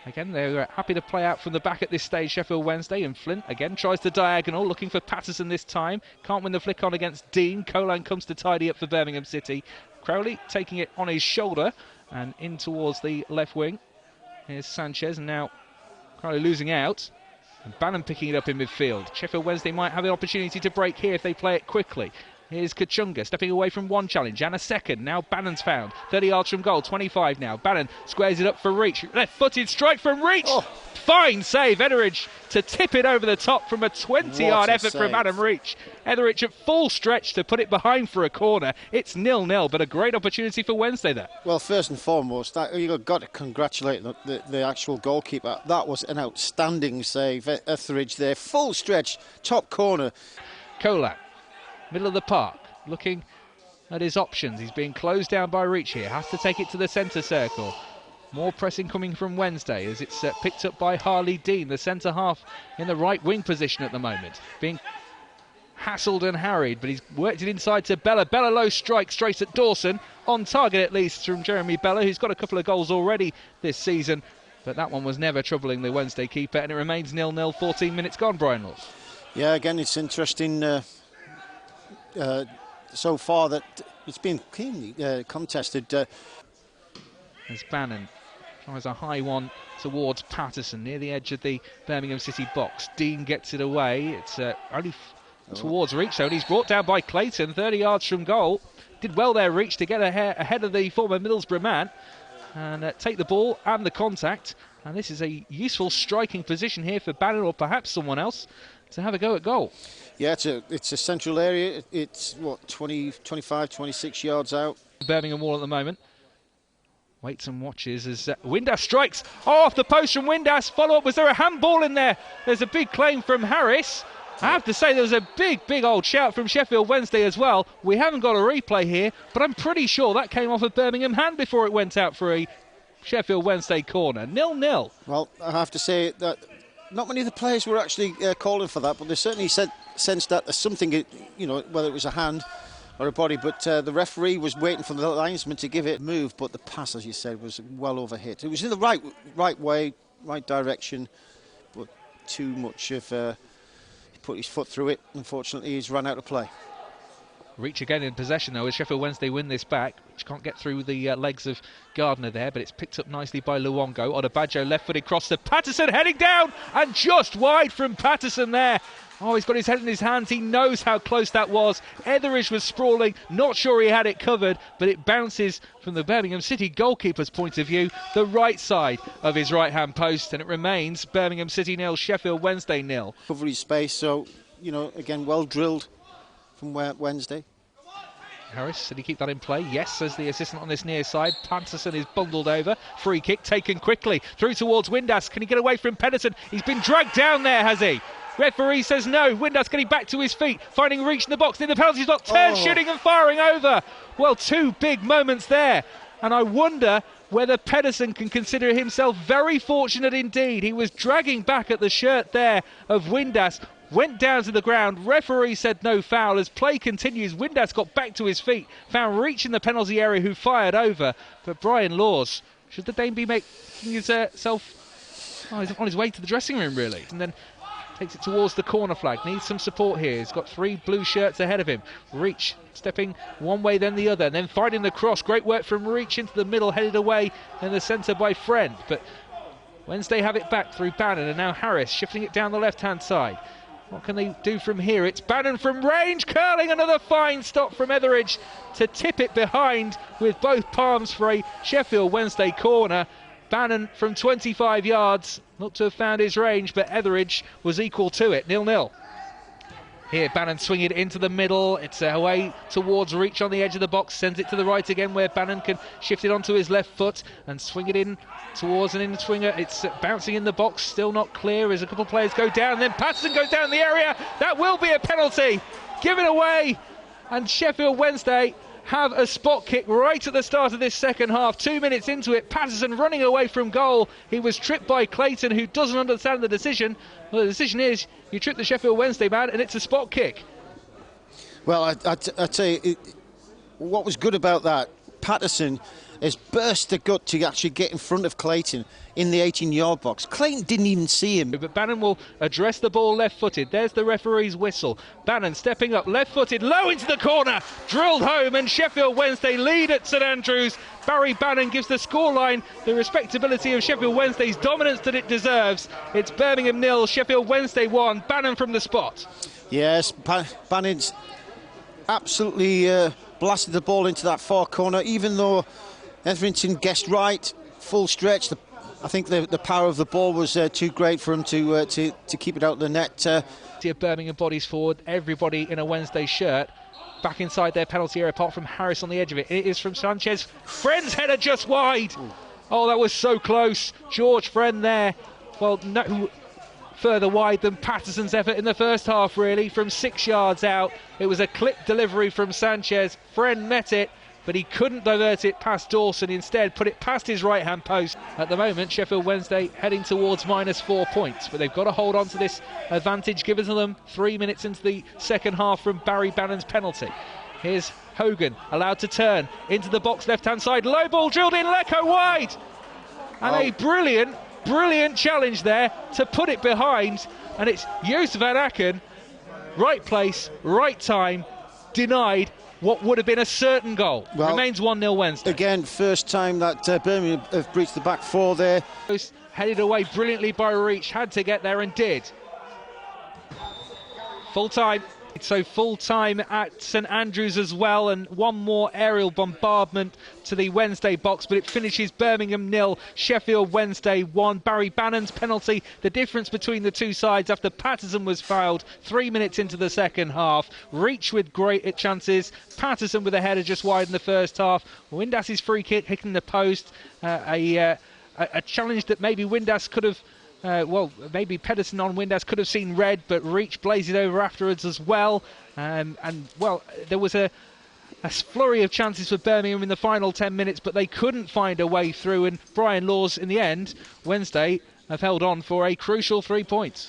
Again, they're happy to play out from the back at this stage, Sheffield Wednesday, and Flint again tries the diagonal, looking for Patterson this time. Can't win the flick on against Dean. Colan comes to tidy up for Birmingham City. Crowley taking it on his shoulder and in towards the left wing. Here's Sanchez, and now Crowley losing out. And Bannon picking it up in midfield. Sheffield Wednesday might have an opportunity to break here if they play it quickly. Here's Kachunga stepping away from one challenge and a second. Now Bannon's found. 30 yards from goal, 25 now. Bannon squares it up for Reach. Left-footed strike from Reach. Oh. Fine save, Etheridge, to tip it over the top from a 20-yard effort from Adam Reach. Etheridge at full stretch to put it behind for a corner. It's 0-0, but a great opportunity for Wednesday there. Well, first and foremost, you've got to congratulate the actual goalkeeper. That was an outstanding save. Etheridge there, full stretch, top corner. Colan. Middle of the park, looking at his options. He's being closed down by Reach here. Has to take it to the centre circle. More pressing coming from Wednesday as it's picked up by Harley Dean, the centre half in the right wing position at the moment. Being hassled and harried, but he's worked it inside to Bella. Bella low strike straight at Dawson. On target at least from Jeremy Bella, who's got a couple of goals already this season. But that one was never troubling the Wednesday keeper, and it remains 0-0, 14 minutes gone, Brian Laws. Yeah, again, it's interesting so far that it's been keenly contested. As Bannon tries a high one towards Patterson near the edge of the Birmingham City box. Dean gets it away. It's only towards Reach, though, and he's brought down by Clayton, 30 yards from goal. Did well there, Reach, to get ahead of the former Middlesbrough man and take the ball and the contact. And this is a useful striking position here for Bannon or perhaps someone else to have a go at goal. Yeah, it's a central area. It's, 25, 26 yards out. Birmingham wall at the moment. Waits and watches as Windass strikes off the post from Windass. Follow-up, was there a handball in there? There's a big claim from Harris. I have to say there was a big old shout from Sheffield Wednesday as well. We haven't got a replay here, but I'm pretty sure that came off a Birmingham hand before it went out for a Sheffield Wednesday corner. 0-0. Well, I have to say that not many of the players were actually calling for that, but they certainly sensed that there's something, whether it was a hand or a body, but the referee was waiting for the linesman to give it a move, but the pass, as you said, was well overhit. It was in the right way, right direction, but too much of he put his foot through it. Unfortunately, he's run out of play. Reach again in possession though as Sheffield Wednesday win this back, which can't get through the legs of Gardner there, but it's picked up nicely by Luongo. Odebajo left-footed cross to Patterson, heading down and just wide from Patterson there. Oh, he's got his head in his hands. He knows how close that was. Etheridge was sprawling, not sure he had it covered, but it bounces from the Birmingham City goalkeeper's point of view, the right side of his right-hand post, and it remains Birmingham City 0, Sheffield Wednesday 0. Cover his space, so, again, well drilled from Wednesday. Harris, did he keep that in play? Yes, says the assistant on this near side. Patterson is bundled over. Free kick taken quickly. Through towards Windass. Can he get away from Pedersen? He's been dragged down there, has he? Referee says no. Windass getting back to his feet. Finding Reach in the box. Near the penalty spot. Turn, shooting and firing over. Well, two big moments there. And I wonder whether Pedersen can consider himself very fortunate indeed. He was dragging back at the shirt there of Windass. Went down to the ground. Referee said no foul. As play continues, Windass got back to his feet, found Reach in the penalty area who fired over. But Brian Laws, should the Dane be making himself he's on his way to the dressing room really, and then takes it towards the corner flag. Needs some support here. He's got three blue shirts ahead of him. Reach stepping one way then the other, and then finding the cross. Great work from Reach into the middle, headed away in the centre by Friend. But Wednesday have it back through Bannon, and now Harris shifting it down the left-hand side. What can they do from here? It's Bannon from range, curling, another fine stop from Etheridge to tip it behind with both palms for a Sheffield Wednesday corner. Bannon from 25 yards, looked to have found his range, but Etheridge was equal to it, 0-0. Here, Bannon swinging it into the middle. It's away towards Reach on the edge of the box. Sends it to the right again where Bannon can shift it onto his left foot and swing it in towards an in-swinger. It's bouncing in the box, still not clear as a couple of players go down. Then Patterson goes down the area. That will be a penalty. Given away. And Sheffield Wednesday have a spot kick right at the start of this second half. 2 minutes into it, Patterson running away from goal. He was tripped by Clayton, who doesn't understand the decision. Well, the decision is you trip the Sheffield Wednesday man, and it's a spot kick. Well, I tell you, what was good about that, Patterson has burst the gut to actually get in front of Clayton in the 18-yard box. Clayton didn't even see him. But Bannon will address the ball left-footed. There's the referee's whistle. Bannon stepping up left-footed, low into the corner, drilled home, and Sheffield Wednesday lead at St Andrews. Barry Bannon gives the scoreline the respectability of Sheffield Wednesday's dominance that it deserves. It's Birmingham 0, Sheffield Wednesday 1. Bannon from the spot. Yes, Bannon's absolutely blasted the ball into that far corner, even though Etherington guessed right, full stretch. I think the power of the ball was too great for him to keep it out of the net. Birmingham bodies forward, everybody in a Wednesday shirt. Back inside their penalty area, apart from Harris on the edge of it. It is from Sanchez. Friend's header just wide. Oh, that was so close. George Friend there. Well, no further wide than Patterson's effort in the first half, really. From 6 yards out, it was a clipped delivery from Sanchez. Friend met it, but he couldn't divert it past Dawson. Instead, put it past his right-hand post. At the moment, Sheffield Wednesday heading towards -4 points, but they've got to hold on to this advantage given to them 3 minutes into the second half from Barry Bannon's penalty. Here's Hogan, allowed to turn into the box left-hand side. Low ball drilled in, Lecco wide! And a brilliant challenge there to put it behind, and it's Joost van Aken, right place, right time, denied what would have been a certain goal. Well, remains 1-0 Wednesday. Again, first time that Birmingham have breached the back four there. Headed away brilliantly by Reach, had to get there and did. Full time. So full time at St Andrews as well, and one more aerial bombardment to the Wednesday box, but it finishes Birmingham 0, Sheffield Wednesday 1. Barry Bannon's penalty, the difference between the two sides after Patterson was fouled 3 minutes into the second half. Reach with great chances, Patterson with a header just wide in the first half. Windas's free kick hitting the post, a challenge that maybe Windass could have maybe Pedersen on Windass could have seen red, but Reach blazed it over afterwards as well. There was a flurry of chances for Birmingham in the final 10 minutes, but they couldn't find a way through. And Brian Laws, in the end, Wednesday have held on for a crucial 3 points.